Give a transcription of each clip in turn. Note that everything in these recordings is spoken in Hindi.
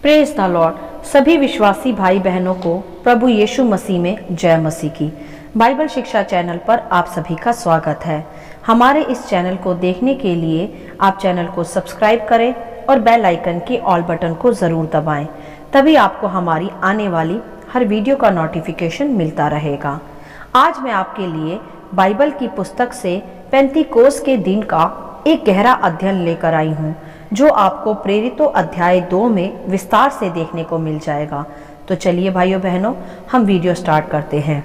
Praise the Lord. सभी विश्वासी भाई बहनों को प्रभु यीशु मसीह में जय मसीह की। बाइबल शिक्षा चैनल पर आप सभी का स्वागत है। हमारे इस चैनल को देखने के लिए आप चैनल को सब्सक्राइब करें और बेल आइकन के ऑल बटन को ज़रूर दबाएं, तभी आपको हमारी आने वाली हर वीडियो का नोटिफिकेशन मिलता रहेगा। आज मैं आपके लिए बाइबल की पुस्तक से पेंतीकोस के दिन का एक गहरा अध्ययन लेकर आई हूँ, जो आपको प्रेरितों अध्याय 2 में विस्तार से देखने को मिल जाएगा। तो चलिए भाइयों बहनों, हम वीडियो स्टार्ट करते हैं।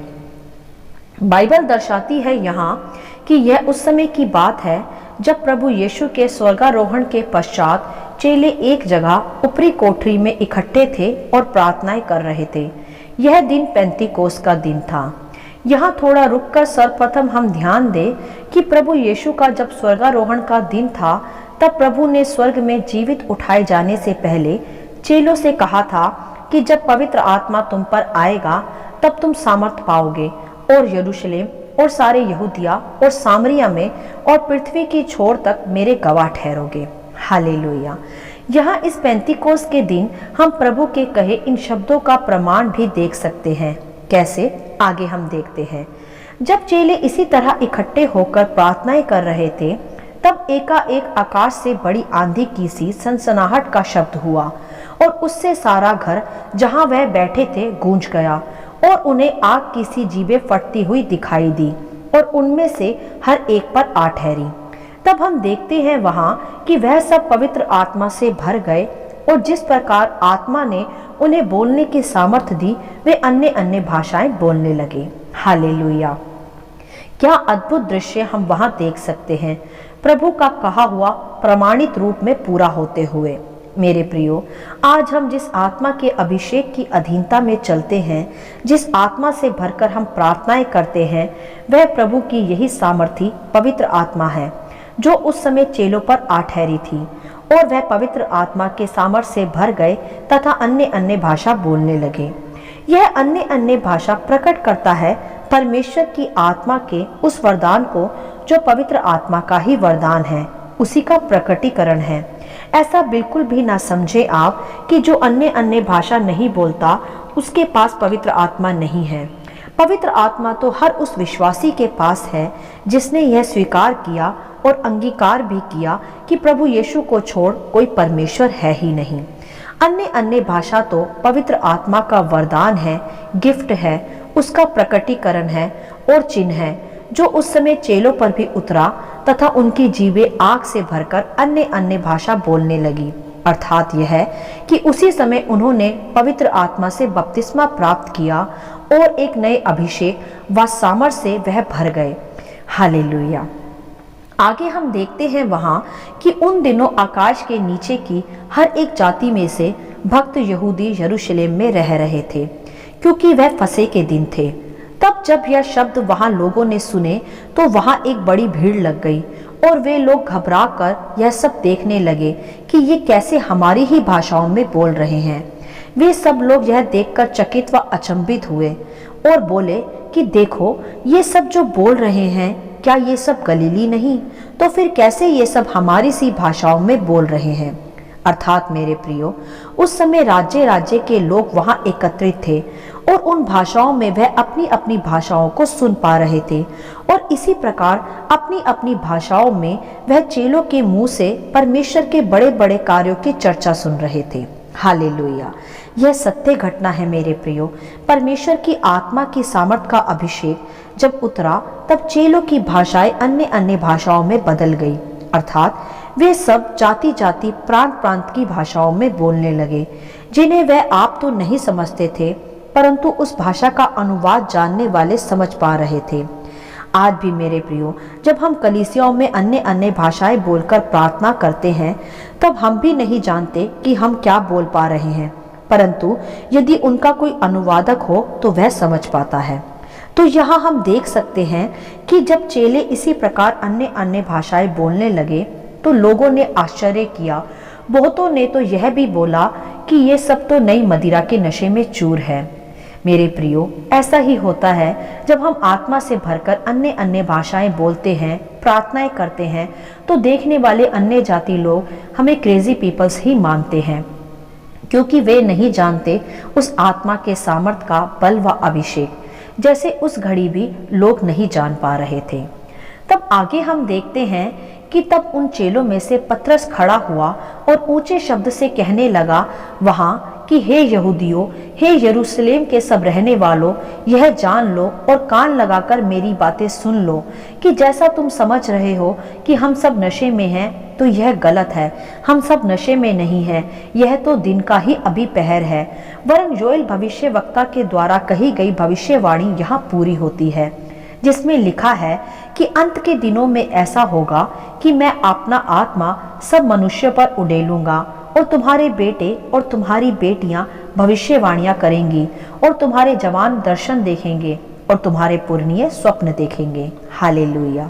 बाइबल दर्शाती है यहाँ कि यह उस समय की बात है जब प्रभु यीशु के स्वर्गारोहण के पश्चात चेले एक जगह ऊपरी कोठरी में इकट्ठे थे और प्रार्थनाएं कर रहे थे। यह दिन पेंतीकोस का दिन था। यहाँ थोड़ा रुककर सर्वप्रथम हम ध्यान दें कि प्रभु यीशु का जब स्वर्गारोहण का दिन था, तब प्रभु ने स्वर्ग में जीवित उठाए जाने से पहले चेलों से कहा था कि जब पवित्र आत्मा तुम पर आएगा तब तुम सामर्थ पाओगे और यरूशलेम और सारे यहूदिया और सामरिया में और पृथ्वी की छोर तक मेरे गवाह ठहरोगे। हालेलुया। यहाँ इस पेंतीकोस के दिन हम प्रभु के कहे इन शब्दों का प्रमाण भी देख सकते हैं। कैसे, आगे हम देखते हैं। जब चेले इसी तरह इकट्ठे होकर प्रार्थनाएं कर रहे थे, तब एकाएक आकाश से बड़ी आंधी की सी सनसनाहट का शब्द हुआ और उससे सारा घर जहां वह बैठे थे गूंज गया और उन्हें आग की सी जीभें फटती हुई दिखाई दी और उनमें से हर एक पर आ ठहरी। तब हम देखते हैं वहां कि वह सब पवित्र आत्मा से भर गए और जिस प्रकार आत्मा ने उन्हें बोलने की सामर्थ दी, वे अन्य अन्य भाषाएं बोलने लगे। हालेलुया। क्या अद्भुत दृश्य हम वहां देख सकते हैं, प्रभु का कहा हुआ प्रमाणित रूप में पूरा होते हुए। मेरे प्रियो, आज हम जिस आत्मा के अभिषेक की अधीनता में चलते हैं, जिस आत्मा से भरकर हम प्रार्थनाएं करते हैं, वह प्रभु की यही सामर्थी पवित्र आत्मा है जो उस समय चेलों पर आ ठहरी थी और वह पवित्र आत्मा के सामर्थ से भर गए तथा अन्य अन्य भाषा बोलने लगे। यह अन्य अन्य भाषा प्रकट करता है परमेश्वर की आत्मा के उस वरदान को जो पवित्र आत्मा का ही वरदान है, उसी का प्रकटीकरण है। ऐसा बिल्कुल भी ना समझे आप कि जो अन्य अन्य भाषा नहीं बोलता उसके पास पवित्र आत्मा नहीं है। पवित्र आत्मा तो हर उस विश्वासी के पास है जिसने यह स्वीकार किया और अंगीकार भी किया कि प्रभु यीशु को छोड़ कोई परमेश्वर है ही नहीं। अन्य अन्य भाषा तो पवित्र आत्मा का वरदान है, गिफ्ट है, उसका प्रकटीकरण है और चिन्ह है जो उस समय चेलों पर भी उतरा तथा उनकी जीभें आग से भरकर अन्य अन्य भाषा बोलने लगी। अर्थात यह है कि उसी समय उन्होंने पवित्र आत्मा से बपतिस्मा प्राप्त किया और एक नए अभिषेक व सामर्थ से वह भर गए। हालेलुया। आगे हम देखते हैं वहां कि उन दिनों आकाश के नीचे की हर एक जाति में से भक्त यहूदी यरूशलेम में रह रहे थे, क्योंकि वह फसह के दिन थे। तब जब यह शब्द वहां लोगों ने सुने तो वहां एक बड़ी भीड़ लग गई और वे लोग घबरा कर यह सब देखने लगे कि ये कैसे हमारी ही भाषाओं में बोल रहे हैं। वे सब लोग यह देखकर चकित व अचंभित हुए और बोले कि देखो, ये सब जो बोल रहे हैं, क्या ये सब गलीली नहीं? तो फिर कैसे ये सब हमारी सी भाषाओं में बोल रहे हैं? अर्थात मेरे प्रियो, उस समय राज्य राज्य के लोग वहां एकत्रित थे और उन भाषाओं में वह अपनी अपनी भाषाओं को सुन पा रहे थे और इसी प्रकार अपनी अपनी भाषाओं में वह चेलों के मुंह से परमेश्वर के बड़े बड़े कार्यों की चर्चा सुन रहे थे। हालेलुया। यह सत्य घटना है मेरे प्रियो। परमेश्वर की आत्मा की सामर्थ का अभिषेक जब उतरा, तब चेलों की भाषाएं अन्य अन्य भाषाओं में बदल गई। अर्थात वे सब जाति जाति प्रांत प्रांत की भाषाओं में बोलने लगे, जिन्हें वह आप तो नहीं समझते थे, परंतु उस भाषा का अनुवाद जानने वाले समझ पा रहे थे। आज भी मेरे प्रियो, जब हम कलीसियाओं में अन्य अन्य भाषाएं बोलकर प्रार्थना करते हैं, तब हम भी नहीं जानते कि हम क्या बोल पा रहे हैं, परंतु यदि उनका कोई अनुवादक हो तो वह समझ पाता है। तो यहाँ हम देख सकते हैं कि जब चेले इसी प्रकार अन्य अन्य भाषाएं बोलने लगे तो लोगों ने आश्चर्य किया। बहुतों ने तो यह भी बोला कि ये सब तो नई मदिरा के नशे में चूर है। मेरे प्रियो, ऐसा ही होता है जब हम आत्मा से भरकर अन्य अन्य भाषाएं बोलते हैं, प्रार्थनाएं करते हैं, तो देखने वाले अन्य जाति लोग हमें क्रेजी पीपल्स ही मानते हैं। क्योंकि वे नहीं जानते उस आत्मा के सामर्थ का बल व अभिषेक, जैसे उस घड़ी भी लोग नहीं जान पा रहे थे। तब आगे हम देखते हैं कि तब उन चेलों में से पतरस खड़ा हुआ और ऊंचे शब्द से कहने लगा वहां कि हे यहूदियों, हे यरूशलेम के सब रहने वालों, यह जान लो और कान लगाकर मेरी बातें सुन लो कि जैसा तुम समझ रहे हो कि हम सब नशे में हैं, तो यह गलत है। हम सब नशे में नहीं हैं, यह तो दिन का ही अभी पहर है। वरन योएल भविष्यवक्ता के द्वारा कही गई भविष्यवाणी यहाँ पूरी होती है, जिसमें लिखा है कि अंत के दिनों में ऐसा होगा कि मैं अपना आत्मा सब मनुष्यों पर उड़ेलूंगा और तुम्हारे बेटे और तुम्हारी बेटियां भविष्यवाणियां करेंगी और तुम्हारे जवान दर्शन देखेंगे और तुम्हारे पुरनिये स्वप्न देखेंगे। हालेलुया।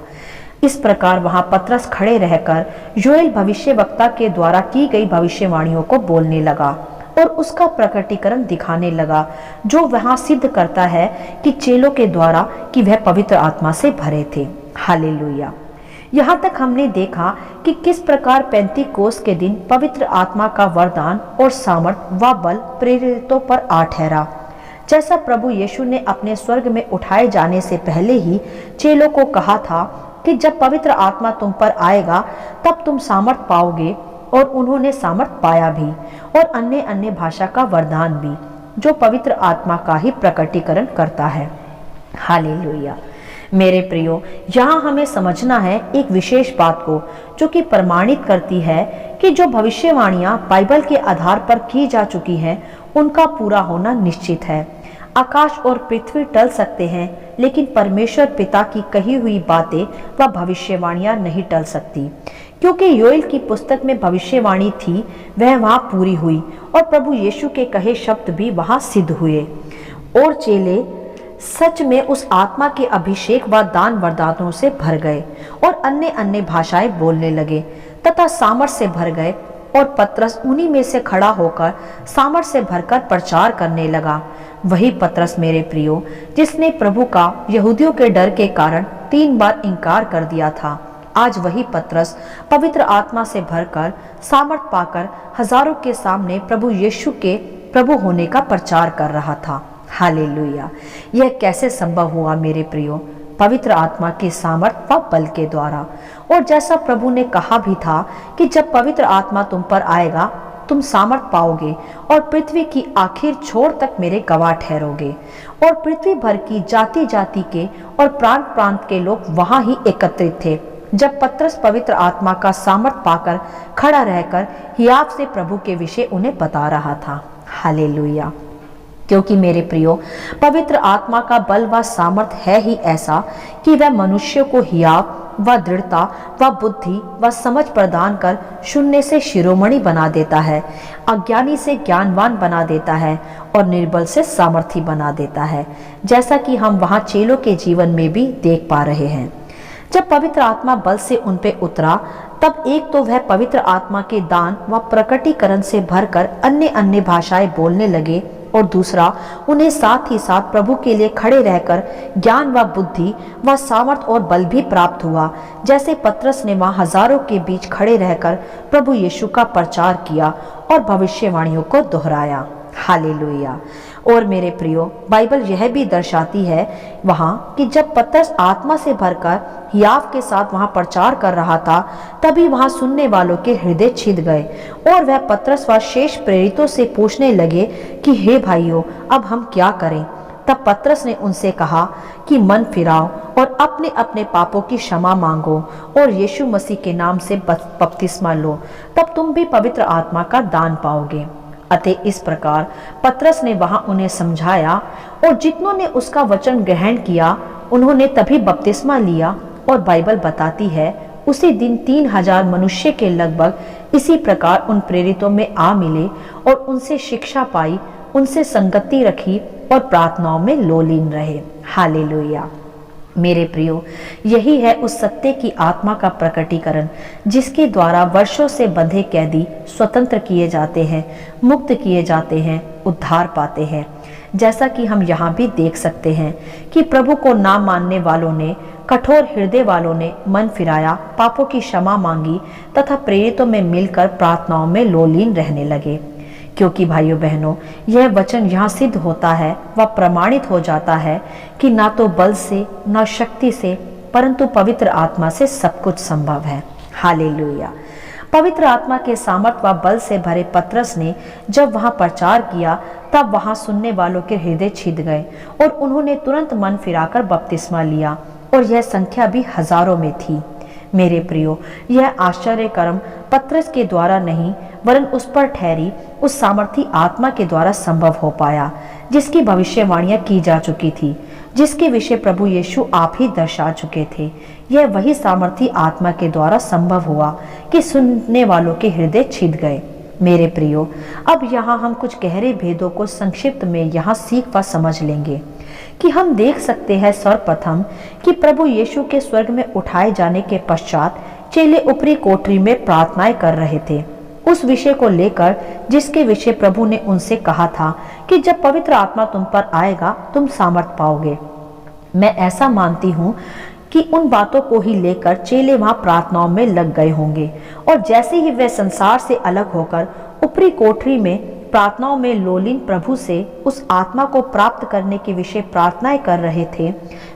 इस प्रकार वहां पतरस खड़े रहकर योएल भविष्यवक्ता के द्वारा की गई भविष्यवाणियों को बोलने लगा और उसका प्रकटीकरण दिखाने लगा, जो वहां सिद्ध करता है कि चेलों के द्वारा कि वह पवित्र आत्मा से भरे थे। हालेलुया। यहाँ तक हमने देखा कि किस प्रकार पेंतीकोस के दिन पवित्र आत्मा का वरदान और सामर्थ व बल प्रेरितों पर आ ठहरा। जैसा प्रभु यीशु ने अपने स्वर्ग में उठाए जाने से पहले ही चेलों को कहा था कि जब पवित्र आत्मा तुम पर आएगा तब तुम सामर्थ पाओगे, और उन्होंने सामर्थ पाया भी, और अन्य अन्य भाषा का वरदान भी, जो पवित्र आत्मा का ही प्रकटीकरण करता है। हालेलुया। मेरे प्रियो, यहाँ हमें समझना है एक विशेष बात को, जो कि प्रमाणित करती है कि जो भविष्यवाणियां बाइबल के आधार पर की जा चुकी हैं, उनका पूरा होना निश्चित है। आकाश और पृथ्वी टल सकते हैं, लेकिन परमेश्वर पिता की कही हुई बातें व भविष्यवाणियां नहीं टल सकती, क्योंकि योएल की पुस्तक में भविष्यवाणी थी, वह वहां पूरी हुई और प्रभु यीशु के कहे शब्द भी वहां सिद्ध हुए। और चेले सच में उस आत्मा के अभिषेक व दान वरदानों से भर गए और अन्य अन्य भाषाएं बोलने लगे तथा सामर्थ से भर गए, और पतरस उन्हीं में से खड़ा होकर सामर्थ से भरकर प्रचार करने लगा। वही पतरस मेरे प्रियो, जिसने प्रभु का यहूदियों के डर के कारण 3 बार इनकार कर दिया था, आज वही पतरस पवित्र आत्मा से भरकर सामर्थ पाकर हजारों के सामने प्रभु यीशु के प्रभु होने का प्रचार कर रहा था। हालेलुया। यह कैसे संभव हुआ मेरे प्रियो? पवित्र आत्मा की सामर्थ व बल के द्वारा। और जैसा प्रभु ने कहा भी था कि जब पवित्र आत्मा तुम पर आएगा तुम सामर्थ पाओगे और पृथ्वी की आखिर छोर तक मेरे गवाह ठहरोगे। और पृथ्वी भर की जाति जाति के और प्रांत प्रांत के लोग वहां ही एकत्रित थे, जब पतरस पवित्र आत्मा का सामर्थ पाकर खड़ा रहकर हियाव से प्रभु के विषय उन्हें बता रहा था। हालेलुया। क्योंकि मेरे प्रियो, पवित्र आत्मा का बल व सामर्थ है ही ऐसा कि वह मनुष्य को हियाव व दृढ़ता व बुद्धि व समझ प्रदान कर शून्य से शिरोमणि बना देता है, अज्ञानी से ज्ञानवान बना देता है और निर्बल से सामर्थी बना देता है, जैसा कि हम वहां चेलों के जीवन में भी देख पा रहे हैं। जब पवित्र आत्मा बल से उन पे उतरा, तब एक तो वह पवित्र आत्मा के दान व प्रकटीकरण से भरकर अन्य अन्य भाषाएं बोलने लगे, और दूसरा उन्हें साथ ही साथ प्रभु के लिए खड़े रहकर ज्ञान व बुद्धि व सामर्थ और बल भी प्राप्त हुआ, जैसे पतरस ने वहां हजारों के बीच खड़े रहकर प्रभु यीशु का प्रचार किया और भविष्यवाणियों को दोहराया। हालेलुया। और मेरे प्रियो, बाइबल यह भी दर्शाती है वहां कि जब पतरस आत्मा से भरकर हियाव के साथ वहां प्रचार कर रहा था, तभी वहां सुनने वालों के हृदय छिद गए और वह पतरस व शेष प्रेरितों से पूछने लगे कि हे भाइयों, अब हम क्या करें? तब पतरस ने उनसे कहा कि मन फिराओ और अपने अपने पापों की क्षमा मांगो और यीशु मसीह के नाम से बपतिस्मा लो, तब तुम भी पवित्र आत्मा का दान पाओगे। अतः इस प्रकार पतरस ने वहां उन्हें समझाया, और जितनों ने उसका वचन ग्रहण किया उन्होंने तभी बपतिस्मा लिया। और बाइबल बताती है उसी दिन 3000 मनुष्य के लगभग इसी प्रकार उन प्रेरितों में आ मिले और उनसे शिक्षा पाई, उनसे संगति रखी और प्रार्थनाओं में लोलीन रहे। हालेलुया। मेरे प्रियो, यही है उस सत्य की आत्मा का प्रकटीकरण, जिसके द्वारा वर्षों से बंधे कैदी स्वतंत्र किए जाते हैं, मुक्त किए जाते हैं, उद्धार पाते हैं। जैसा कि हम यहाँ भी देख सकते हैं कि प्रभु को ना मानने वालों ने, कठोर हृदय वालों ने मन फिराया, पापों की क्षमा मांगी तथा प्रेरितों में मिलकर प्रार्थनाओं में लोलीन रहने लगे, क्योंकि भाइयों बहनों, यह वचन यहाँ सिद्ध होता है व प्रमाणित हो जाता है कि ना तो बल से न शक्ति से परंतु पवित्र आत्मा से सब कुछ संभव है। हालेलुया। पवित्र आत्मा के सामर्थ व बल से भरे पतरस ने जब वहां प्रचार किया तब वहां सुनने वालों के हृदय छिद गए और उन्होंने तुरंत मन फिराकर बपतिस्मा लिया, और यह संख्या भी हजारों में थी। मेरे प्रियो, यह आश्चर्य कर्म पतरस के द्वारा नहीं वरन उस पर ठहरी उस सामर्थी आत्मा के द्वारा संभव हो पाया, जिसकी भविष्यवाणियां की जा चुकी थी, जिसके विषय प्रभु यीशु आप ही दर्शा चुके थे। यह वही सामर्थी आत्मा के द्वारा संभव हुआ कि सुनने वालों के हृदय छिद गए। मेरे प्रियो, अब यहाँ हम कुछ गहरे भेदों को संक्षिप्त में यहाँ सीख व समझ लेंगे कि हम देख सकते हैं सर्वप्रथम कि प्रभु यीशु के स्वर्ग में उठाए जाने के पश्चात चेले ऊपरी कोठरी में प्रार्थनाएं कर रहे थे, उस विषय को लेकर जिसके विषय प्रभु ने उनसे कहा था कि जब पवित्र आत्मा तुम पर आएगा तुम सामर्थ पाओगे। मैं ऐसा मानती हूँ कि उन बातों को ही लेकर चेले वहां प्रार्थनाओं में लग गए होंगे, और जैसे ही वे संसार से अलग होकर ऊपरी कोठरी में प्रार्थनाओं में लोलीन प्रभु से उस आत्मा को प्राप्त करने के विषय प्रार्थनाएं कर रहे थे,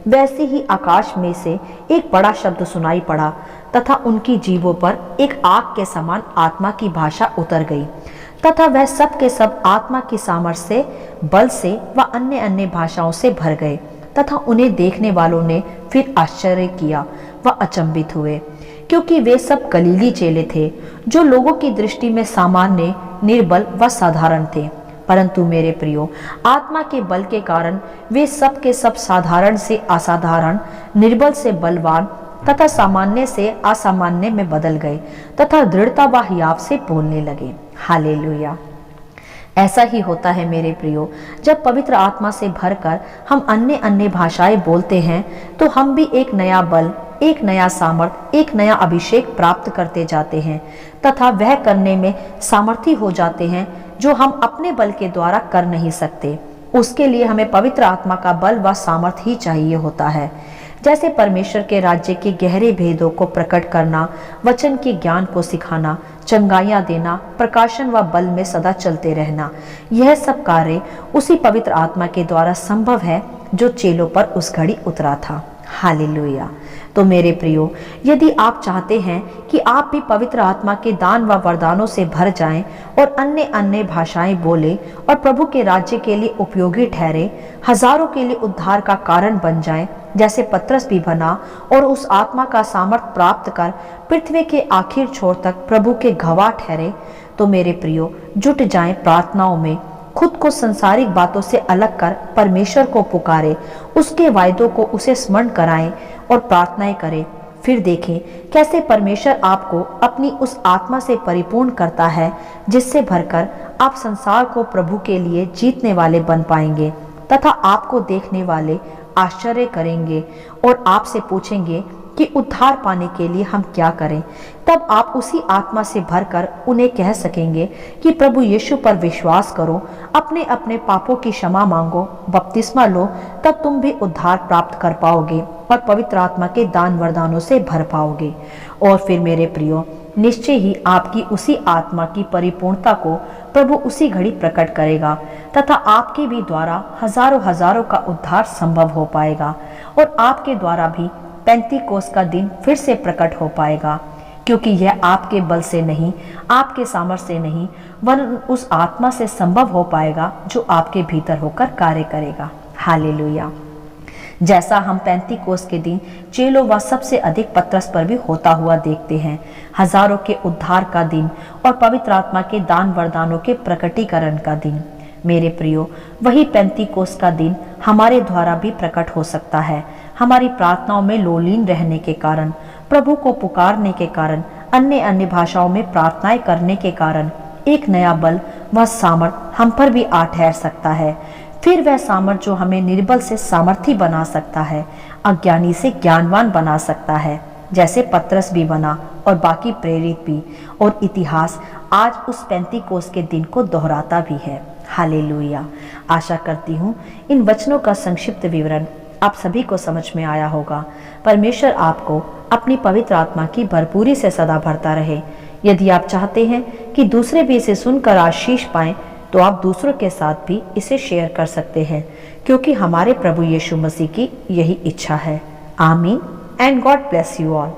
वैसे ही आकाश में से एक बड़ा शब्द सुनाई पड़ा तथा उनकी जीभों पर एक आग के समान आत्मा की भाषा उतर गई, तथा वह सब के सब आत्मा की सामर्थ्य से, बल से व अन्य अन्य भाषाओं से भर गए, तथा उन्हें देखने वालों ने फिर आश्चर्य किया व अचंभित हुए, क्योंकि वे सब गलीली चेले थे जो लोगों की दृष्टि में सामान्य, निर्बल व साधारण थे। परंतु मेरे प्रियो, आत्मा के बल के कारण वे सब के सब साधारण से असाधारण, निर्बल से बलवान तथा सामान्य से असामान्य में बदल गए तथा दृढ़ता व हियाव से बोलने लगे। हालेलुया। ऐसा ही होता है मेरे प्रियो, जब पवित्र आत्मा से भरकर हम अन्य अन्य भाषाएं बोलते हैं तो हम भी एक नया बल, एक नया सामर्थ्य, एक नया अभिषेक प्राप्त करते जाते हैं तथा वह करने में सामर्थी हो जाते हैं जो हम अपने बल के द्वारा कर नहीं सकते। उसके लिए हमें पवित्र आत्मा का बल व सामर्थ्य ही चाहिए होता है। जैसे परमेश्वर के राज्य के गहरे भेदों को प्रकट करना, वचन के ज्ञान को सिखाना, चंगाइयाँ देना, प्रकाशन व बल में सदा चलते रहना, यह सब कार्य उसी पवित्र आत्मा के द्वारा संभव है जो चेलों पर उस घड़ी उतरा था। हालेलुया। तो मेरे प्रियो, यदि आप चाहते हैं कि आप भी पवित्र आत्मा के दान व वरदानों से भर जाएं और अन्य अन्य भाषाएं बोले और प्रभु के राज्य के लिए उपयोगी ठहरे, हजारों के लिए उद्धार का कारण बन जाएं, जैसे पतरस भी बना और उस आत्मा का सामर्थ प्राप्त कर पृथ्वी के आखिर छोर तक प्रभु के गवाह ठहरे, तो मेरे प्रियो, जुट जाएं प्रार्थनाओं में, खुद को संसारिक बातों से अलग कर परमेश्वर को पुकारे, उसके वायदों को उसे स्मरण कराएं और प्रार्थनाएं करें। फिर देखें कैसे परमेश्वर आपको अपनी उस आत्मा से परिपूर्ण करता है, जिससे भरकर आप संसार को प्रभु के लिए जीतने वाले बन पाएंगे तथा आपको देखने वाले आश्चर्य करेंगे और आपसे पूछेंगे कि उद्धार पाने के लिए हम क्या करें। तब आप उसी आत्मा से भरकर उन्हें कह सकेंगे कि प्रभु यीशु पर विश्वास करो, अपने अपने पापों की क्षमा मांगो, बपतिस्मा लो, तब तुम भी उद्धार प्राप्त कर पाओगे और पवित्र आत्मा के दान वरदानों से भर पाओगे। और फिर मेरे प्रियो, निश्चय ही आपकी उसी आत्मा की परिपूर्णता को प्रभु उसी घड़ी प्रकट करेगा तथा आपके भी द्वारा हजारों हजारों का उद्धार संभव हो पाएगा और आपके द्वारा भी पेंतीकोस का दिन फिर से प्रकट हो पाएगा, क्योंकि यह आपके बल से नहीं, आपके सामर्थ्य से नहीं, वरन उस आत्मा से संभव हो पाएगा जो आपके भीतर होकर कार्य करेगा। हालेलुया। जैसा हम पेंतीकोस के दिन चेलों व सबसे अधिक पतरस पर भी होता हुआ देखते हैं, हजारों के उद्धार का दिन और पवित्र आत्मा के दान वरदानों के प्रकटीकरण का दिन। मेरे प्रियो, वही पेंतीकोस का दिन हमारे द्वारा भी प्रकट हो सकता है। हमारी प्रार्थनाओं में लोलीन रहने के कारण, प्रभु को पुकारने के कारण, अन्य अन्य भाषाओं में प्रार्थनाएं करने के कारण एक नया बल व सामर्थ हम पर भी आ ठहर सकता है। फिर वह सामर्थ जो हमें निर्बल से सामर्थी बना सकता है, अज्ञानी से ज्ञानवान बना सकता है, जैसे पतरस भी बना और बाकी प्रेरित भी, और इतिहास आज उस पेंतीकोस के दिन को दोहराता भी है। हालेलुया। आशा करती हूँ इन वचनों का संक्षिप्त विवरण आप सभी को समझ में आया होगा। परमेश्वर आपको अपनी पवित्र आत्मा की भरपूरी से सदा भरता रहे। यदि आप चाहते हैं कि दूसरे भी इसे सुनकर आशीष पाएं, तो आप दूसरों के साथ भी इसे शेयर कर सकते हैं, क्योंकि हमारे प्रभु यीशु मसीह की यही इच्छा है। आमीन and God bless you all.